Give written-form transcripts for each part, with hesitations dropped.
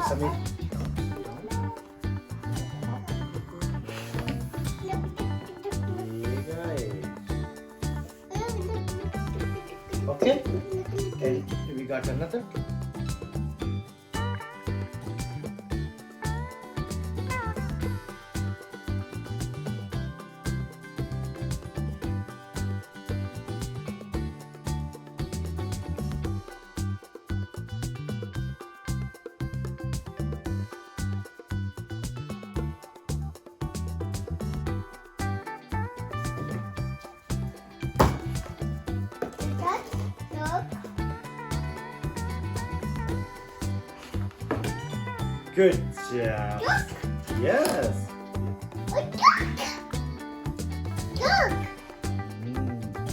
Samir. Okay. Okay. We got another. Good job. Yes.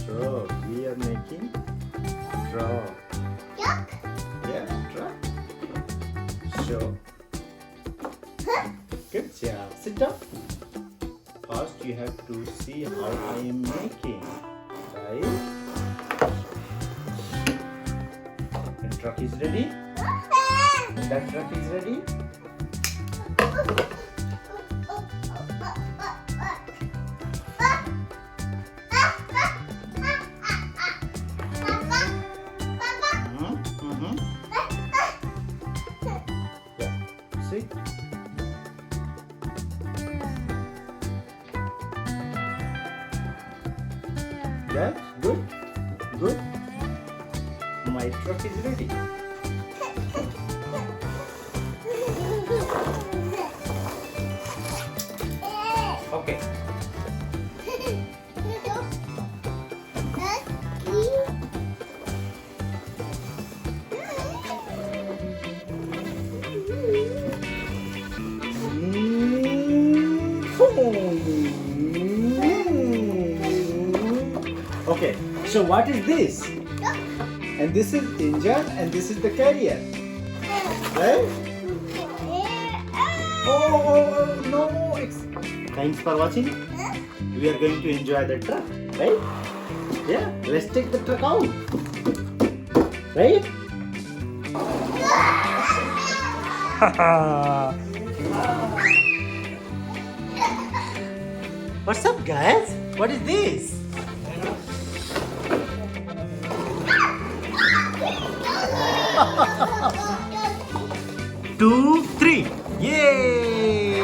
Truck. We are making truck. Yeah, truck. Sure. Good job. Sit down. First, you have to see how I am making. Right? The truck is ready. That truck is ready. Yeah. See? Yes, good. Good. My truck is ready. Okay. Okay, so what is this? And this is engine and this is the carrier. Right? Oh no! Thanks for watching. We are going to enjoy the truck, right? Yeah, let's take the truck out. Right? What's up, guys? What is this? Two, three. Yay!